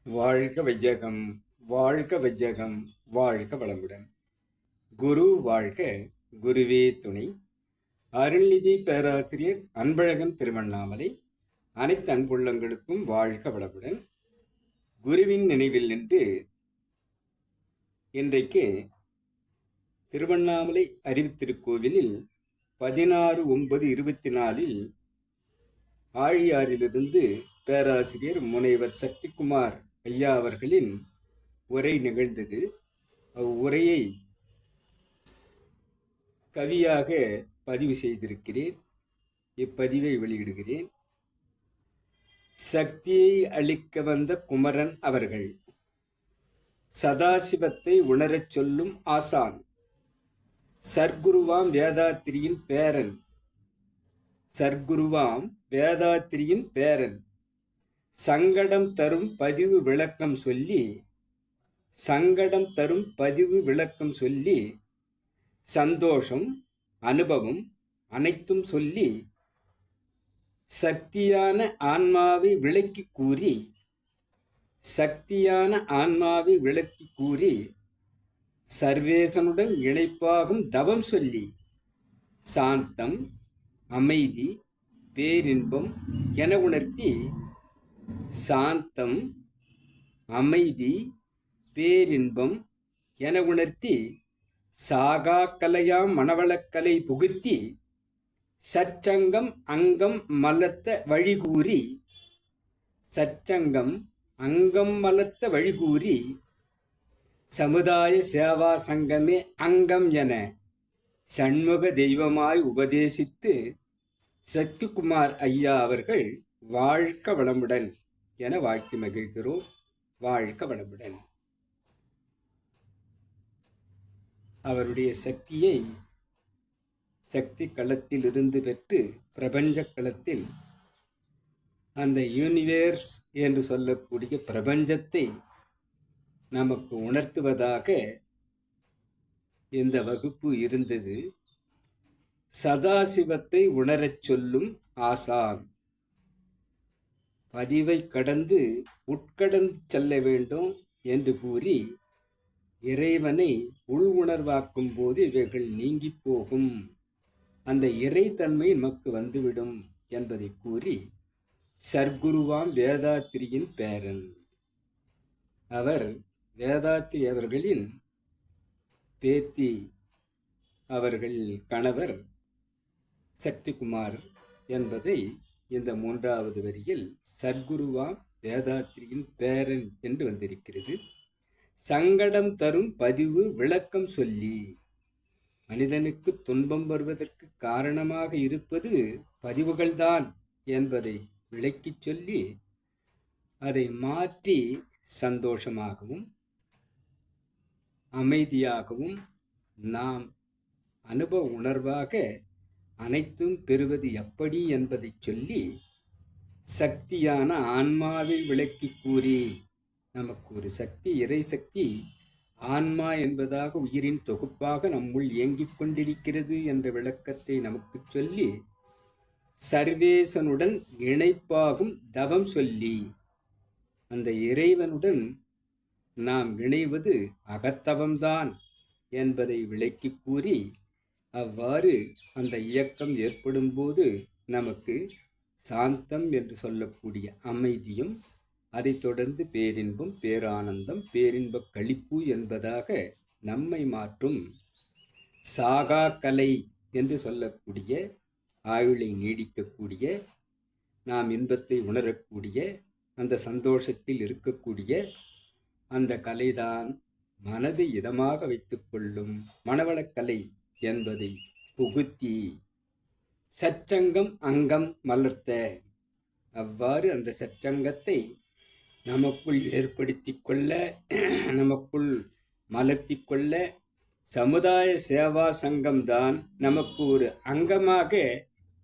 வாழ்க வையகம், வாழ்க வையகம், வாழ்க வளமுடன். குரு வாழ்க, குருவே துணை. அருள்நிதி பேராசிரியர் அன்பழகன் திருவண்ணாமலை. அனைத்து அன்புள்ளங்களுக்கும் வாழ்க வளமுடன். குருவின் நினைவில் நின்று இன்றைக்கு திருவண்ணாமலை அறிவுத்திருக்கோவிலில் 16/9/24 ஆழியாறிலிருந்து பேராசிரியர் முனைவர் சக்திகுமார் ஐயா அவர்களின் உரை நிகழ்ந்தது. அவ்வுரையை கவியாக பதிவு செய்திருக்கிறேன். இப்பதிவை வெளியிடுகிறேன். சக்தியை அளிக்க வந்த குமரன் அவர்கள், சதாசிவத்தை உணரச் சொல்லும் ஆசான், சர்க்குருவாம் வேதாத்திரியின் பேரன், சர்க்குருவாம் வேதாத்திரியின் பேரன், சங்கடம் தரும் பதிவு விளக்கம் சொல்லி, சங்கடம் தரும் பதிவு விளக்கம் சொல்லி, சந்தோஷம் அனுபவம் அனைத்தும் சொல்லி, சக்தியான ஆன்மாவை விளக்கி கூறி, சக்தியான ஆன்மாவை விளக்கி கூறி, சர்வேசனுடன் இணைப்பாகும் தவம் சொல்லி, சாந்தம் அமைதி பேரின்பம் என உணர்த்தி, சாந்தம் அமைதி பேரின்பம் என உணர்த்தி, சாகா கலையாம் மணவளக்கலை புகுத்தி, சற்றங்கம் அங்கம் மலர்த்த வழிகூறி, சற்றங்கம் அங்கம் மலர்த்த வழிகூறி, சமுதாய சேவா சங்கமே அங்கம் என சண்முக தெய்வமாய் உபதேசித்து சக்திகுமார் ஐயா அவர்கள் வாழ்க வளமுடன் என வாழ்த்தி மகிழ்கிறோம். வாழ்க வளமுடன். அவருடைய சக்தியை சக்தி களத்தில் இருந்து பெற்று பிரபஞ்ச களத்தில் அந்த யூனிவர்ஸ் என்று சொல்லக்கூடிய பிரபஞ்சத்தை நமக்கு உணர்த்துவதாக இந்த வகுப்பு இருந்தது. சதாசிவத்தை உணரச் சொல்லும் ஆசான், பதிவை கடந்து உட்கடந்து செல்ல வேண்டும் என்று கூறி, இறைவனை உள் உணர்வாக்கும் போது இவைகள் நீங்கி போகும், அந்த இறைத்தன்மை நமக்கு வந்துவிடும் என்பதை கூறி, சர்க்குருவாம் வேதாத்திரியின் பேரன், அவர் வேதாத்திரி அவர்களின் பேத்தி, அவர்கள் கணவர் சக்திகுமார் என்பதை இந்த 3வது வரியில் சர்க்குருவாம் வேதாத்திரியின் பேரன் என்று வந்திருக்கிறது. சங்கடம் தரும் பதிவு விளக்கம் சொல்லி, மனிதனுக்கு துன்பம் வருவதற்கு காரணமாக இருப்பது பதிவுகள்தான் என்பதை விளக்கிச் சொல்லி, அதை மாற்றி சந்தோஷமாகவும் அமைதியாகவும் நாம் அனுபவ உணர்வாக அனைத்தும் பெறுவது எப்படி என்பதை சொல்லி, சக்தியான ஆன்மாவை விளக்கி கூறி, நமக்கு ஒரு சக்தி, இறை சக்தி, ஆன்மா என்பதாக உயிரின் தொகுப்பாக நம்முள் இயங்கிக் கொண்டிருக்கிறது என்ற விளக்கத்தை நமக்கு சொல்லி, சர்வேசனுடன் இணைப்பாகும் தவம் சொல்லி, அந்த இறைவனுடன் நாம் இணைவது அகத்தவம்தான் என்பதை விளக்கி கூறி, அவ்வாறு அந்த இயக்கம் ஏற்படும் போது நமக்கு சாந்தம் என்று சொல்லக்கூடிய அமைதியும், அதைத் தொடர்ந்து பேரின்பம் பேரானந்தம் பேரின்ப களிப்பு என்பதாக நம்மை மாற்றும் சாகா கலை என்று சொல்லக்கூடிய, ஆயுளை நீடிக்கக்கூடிய, நாம் இன்பத்தை உணரக்கூடிய, அந்த சந்தோஷத்தில் இருக்கக்கூடிய அந்த கலைதான் மனதை இதமாக வைத்துக்கொள்ளும் மனவளக்கலை என்பதை புகுத்தி, சற்றங்கம் அங்கம் மலர்த்த, அவ்வாறு அந்த சற்றங்கத்தை நமக்குள் ஏற்படுத்தி கொள்ள, நமக்குள் மலர்த்தி கொள்ள, சமுதாய சேவா சங்கம்தான் நமக்கு ஒரு அங்கமாக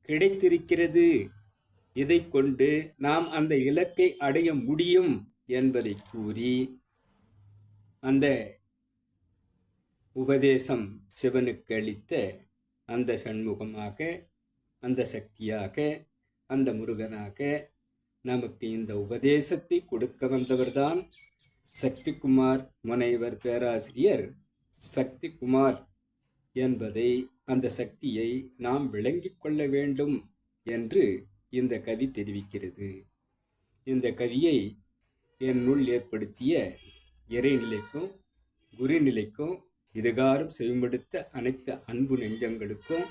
கிடைத்திருக்கிறது. இதை கொண்டு நாம் அந்த இலக்கை அடைய முடியும் என்பதை கூறி, அந்த உபதேசம் சிவனுக்கு அளித்த அந்த சண்முகமாக, அந்த சக்தியாக, அந்த முருகனாக நமக்கு இந்த உபதேசத்தை கொடுக்க வந்தவர்தான் சக்திகுமார் முனைவர் பேராசிரியர் சக்திகுமார் என்பதை, அந்த சக்தியை நாம் விளங்கிக் கொள்ள வேண்டும் என்று இந்த கவி தெரிவிக்கிறது. இந்த கவியை என்னுள் ஏற்படுத்திய இறைநிலைக்கும் குருநிலைக்கும் இதுகாரும் செவிமடுத்த அனைத்து அன்பு நெஞ்சங்களுக்கும்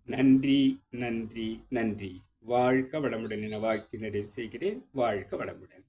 நன்றி, நன்றி, நன்றி. வாழ்க வளமுடன் என வாழ்த்தி நிறைவு செய்கிறேன். வாழ்க வளமுடன்.